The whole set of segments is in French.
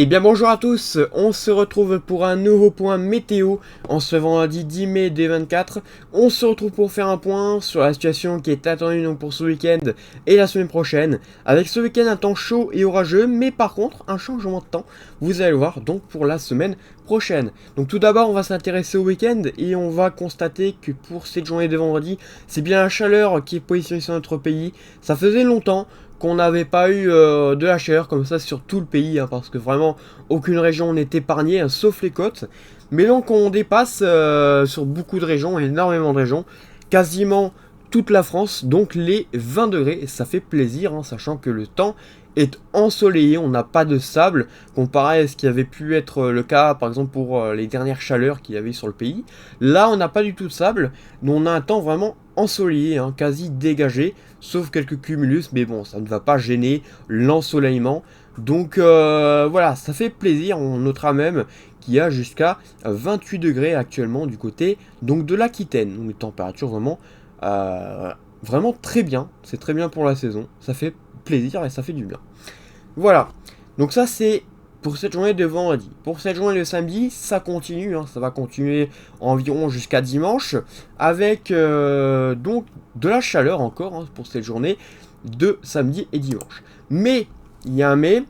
Eh bien bonjour à tous, on se retrouve pour un nouveau point météo en ce vendredi 10 mai 2024. On se retrouve pour faire un point sur la situation qui est attendue donc pour ce week-end et la semaine prochaine. Avec ce week-end un temps chaud et orageux, mais par contre un changement de temps, vous allez le voir donc pour la semaine prochaine. Donc tout d'abord on va s'intéresser au week-end et on va constater que pour cette journée de vendredi, c'est bien la chaleur qui est positionnée sur notre pays. Ça faisait longtemps qu'on n'avait pas eu de la chaleur comme ça sur tout le pays, parce que vraiment aucune région n'est épargnée, sauf les côtes. Mais donc on dépasse sur beaucoup de régions, énormément de régions, quasiment toute la France, donc les 20 degrés, et ça fait plaisir, sachant que le temps est ensoleillé, on n'a pas de sable, comparé à ce qui avait pu être le cas par exemple pour les dernières chaleurs qu'il y avait sur le pays. Là on n'a pas du tout de sable, mais on a un temps vraiment ensoleillé, quasi dégagé, sauf quelques cumulus, mais bon, ça ne va pas gêner l'ensoleillement. Donc voilà, ça fait plaisir. On notera même qu'il y a jusqu'à 28 degrés actuellement du côté donc de l'Aquitaine. Donc une température vraiment très bien. C'est très bien pour la saison. Ça fait plaisir et ça fait du bien. Voilà. Donc ça c'est pour cette journée de vendredi. Pour cette journée de samedi, ça continue, ça va continuer environ jusqu'à dimanche, avec donc de la chaleur encore pour cette journée de samedi et dimanche. Mais, il y a un mais,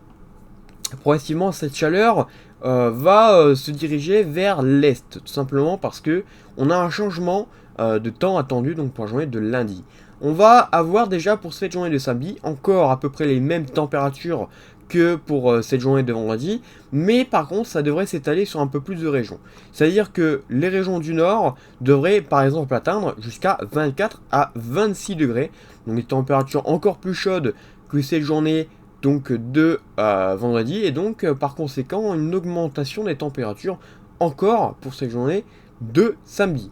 progressivement cette chaleur va se diriger vers l'est, tout simplement parce que on a un changement de temps attendu donc pour la journée de lundi. On va avoir déjà pour cette journée de samedi encore à peu près les mêmes températures que pour cette journée de vendredi, mais par contre ça devrait s'étaler sur un peu plus de régions. C'est-à-dire que les régions du nord devraient par exemple atteindre jusqu'à 24 à 26 degrés, donc des températures encore plus chaudes que cette journée donc de vendredi, et donc par conséquent une augmentation des températures encore pour cette journée de samedi.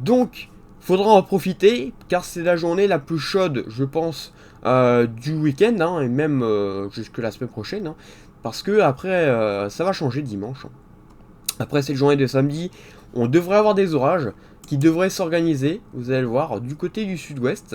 Donc faudra en profiter car c'est la journée la plus chaude je pense du week-end, et même jusque la semaine prochaine, parce que après ça va changer dimanche. Après cette journée de samedi, on devrait avoir des orages qui devraient s'organiser, vous allez le voir, du côté du sud-ouest.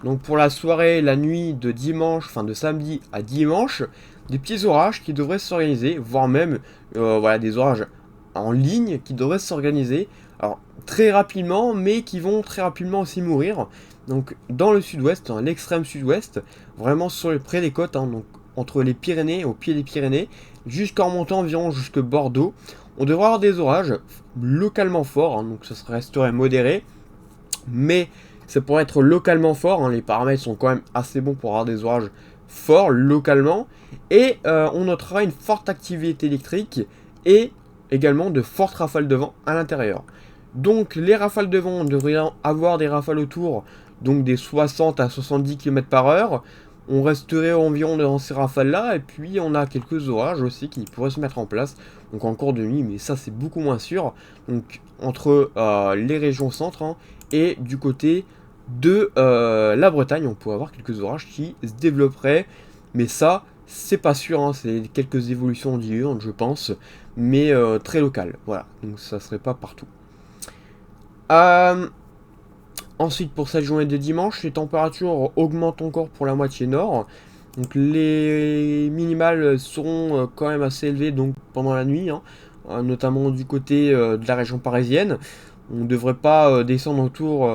Donc pour la soirée, la nuit de dimanche, enfin de samedi à dimanche, des petits orages qui devraient s'organiser, voire même voilà, des orages en ligne qui devraient s'organiser. Alors très rapidement, mais qui vont très rapidement aussi mourir. Donc dans le sud-ouest, l'extrême sud-ouest, vraiment près des côtes, donc entre les Pyrénées, au pied des Pyrénées, jusqu'en montant environ jusque Bordeaux. On devrait avoir des orages localement forts, donc ça resterait modéré, mais ça pourrait être localement fort, les paramètres sont quand même assez bons pour avoir des orages forts localement, et on notera une forte activité électrique et également de fortes rafales de vent à l'intérieur. Donc les rafales de vent, on devrait avoir des rafales autour donc des 60 à 70 km/h. On resterait environ dans ces rafales-là, et puis on a quelques orages aussi qui pourraient se mettre en place, donc en cours de nuit, mais ça c'est beaucoup moins sûr. Donc entre les régions centres et du côté de la Bretagne, on pourrait avoir quelques orages qui se développeraient, mais ça c'est pas sûr, c'est quelques évolutions diurnes je pense, mais très locales, voilà, donc ça serait pas partout. Ensuite, pour cette journée de dimanche, les températures augmentent encore pour la moitié nord. Donc les minimales seront quand même assez élevées donc, pendant la nuit, notamment du côté de la région parisienne. On ne devrait pas descendre autour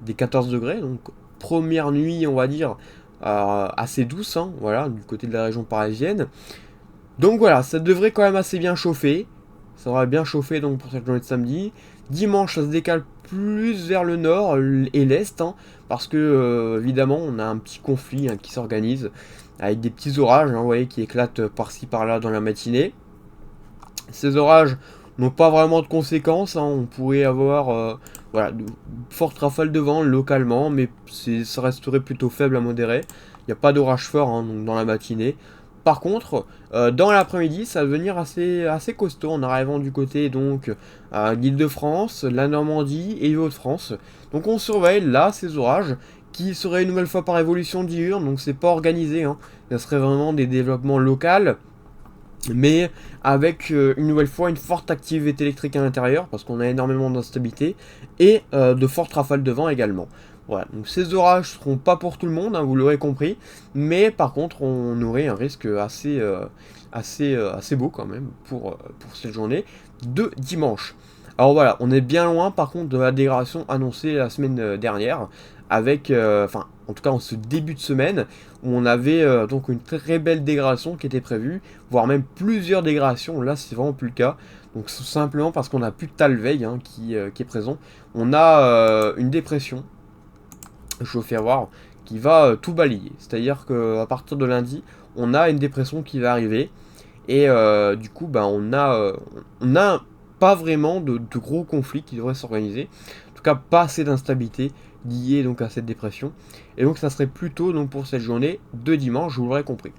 des 14 degrés. Donc première nuit, on va dire, assez douce, voilà, du côté de la région parisienne. Donc voilà, ça devrait quand même assez bien chauffer. Ça va bien chauffer donc pour cette journée de samedi. Dimanche, ça se décale plus vers le nord et l'est, parce que évidemment on a un petit conflit qui s'organise avec des petits orages, vous voyez, qui éclatent par-ci par-là dans la matinée. Ces orages n'ont pas vraiment de conséquences, on pourrait avoir voilà, de fortes rafales de vent localement, mais ça resterait plutôt faible à modéré. Il n'y a pas d'orage fort donc dans la matinée. Par contre, dans l'après-midi, ça va devenir assez costaud en arrivant du côté donc l'Île-de-France, la Normandie et les Hauts-de-France. Donc on surveille là ces orages qui seraient une nouvelle fois par évolution diurne, donc c'est pas organisé, ça serait vraiment des développements locaux. mais avec une nouvelle fois une forte activité électrique à l'intérieur, parce qu'on a énormément d'instabilité, et de fortes rafales de vent également. Voilà, donc ces orages seront pas pour tout le monde, hein, vous l'aurez compris, mais par contre on aurait un risque assez beau quand même pour cette journée de dimanche. Alors voilà, on est bien loin par contre de la dégradation annoncée la semaine dernière, avec, enfin en tout cas en ce début de semaine, où on avait donc une très belle dégradation qui était prévue, voire même plusieurs dégradations. Là c'est vraiment plus le cas, donc c'est simplement parce qu'on n'a plus de Talveig hein, qui est présent. On a une dépression, je vais vous faire voir, qui va tout balayer. C'est-à-dire qu'à partir de lundi, on a une dépression qui va arriver, et du coup bah, on a pas vraiment de gros conflits qui devraient s'organiser, en tout cas pas assez d'instabilité liée donc à cette dépression, et donc ça serait plutôt donc pour cette journée de dimanche, vous l'aurez compris.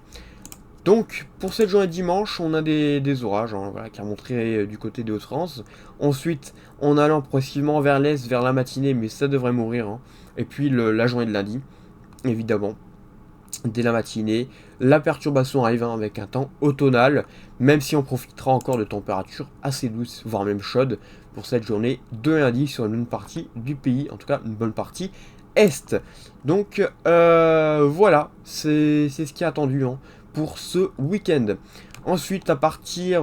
Donc pour cette journée de dimanche, on a des orages hein, voilà, qui remonteraient du côté des Hauts-de-France. Ensuite, en allant progressivement vers l'est, vers la matinée, mais ça devrait mourir. Hein. Et puis la journée de lundi, évidemment, dès la matinée, la perturbation arrive hein, avec un temps automnal, même si on profitera encore de températures assez douces, voire même chaudes, pour cette journée de lundi sur une bonne partie du pays, en tout cas une bonne partie est. Donc voilà, c'est ce qui est attendu hein, pour ce week-end. Ensuite, à partir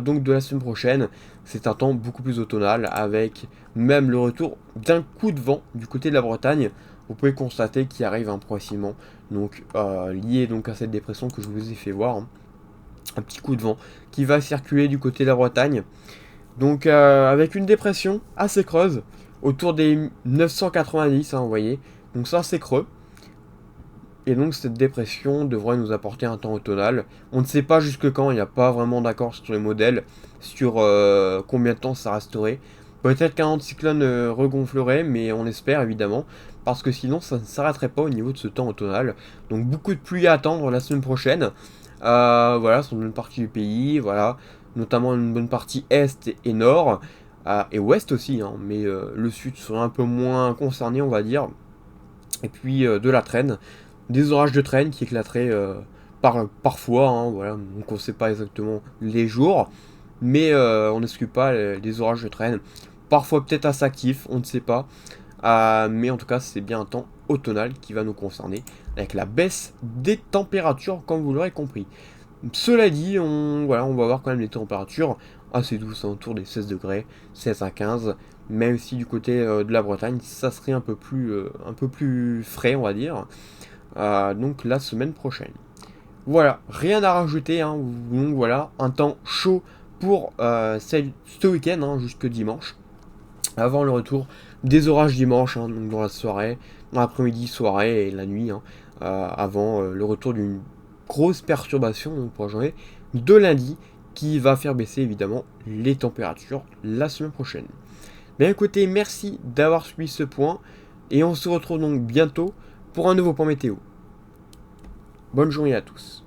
donc de la semaine prochaine, c'est un temps beaucoup plus automnal, avec même le retour d'un coup de vent du côté de la Bretagne. Vous pouvez constater qu'il arrive hein, progressivement, donc lié donc à cette dépression que je vous ai fait voir, hein. Un petit coup de vent qui va circuler du côté de la Bretagne, donc avec une dépression assez creuse, autour des 990, hein, vous voyez, donc ça c'est creux, et donc cette dépression devrait nous apporter un temps automnal. On ne sait pas jusque quand, il n'y a pas vraiment d'accord sur les modèles, sur combien de temps ça resterait. Peut-être qu'un anticyclone regonflerait, mais on espère évidemment, parce que sinon ça ne s'arrêterait pas au niveau de ce temps automnal. Donc beaucoup de pluie à attendre la semaine prochaine. Voilà, sur une bonne partie du pays, voilà, notamment une bonne partie est et nord, et ouest aussi, hein, mais le sud serait un peu moins concerné, on va dire. Et puis de la traîne, des orages de traîne qui éclateraient parfois, hein, voilà, donc on ne sait pas exactement les jours, mais on n'exclut pas les orages de traîne, parfois peut-être assez actifs, on ne sait pas, mais en tout cas c'est bien un temps automnal qui va nous concerner, avec la baisse des températures comme vous l'aurez compris. Cela dit, voilà, on va avoir quand même des températures assez douces, hein, autour des 16 degrés, 16 à 15, même si du côté de la Bretagne, ça serait un peu plus frais, on va dire, donc la semaine prochaine. Voilà, rien à rajouter, hein, donc voilà, un temps chaud pour ce week-end, hein, jusque dimanche, avant le retour des orages dimanche, hein, donc dans la soirée, dans l'après-midi, soirée et la nuit, hein, avant le retour d'une grosse perturbation donc pour la journée de lundi, qui va faire baisser évidemment les températures la semaine prochaine. Bien écoutez, merci d'avoir suivi ce point, et on se retrouve donc bientôt pour un nouveau point météo. Bonne journée à tous.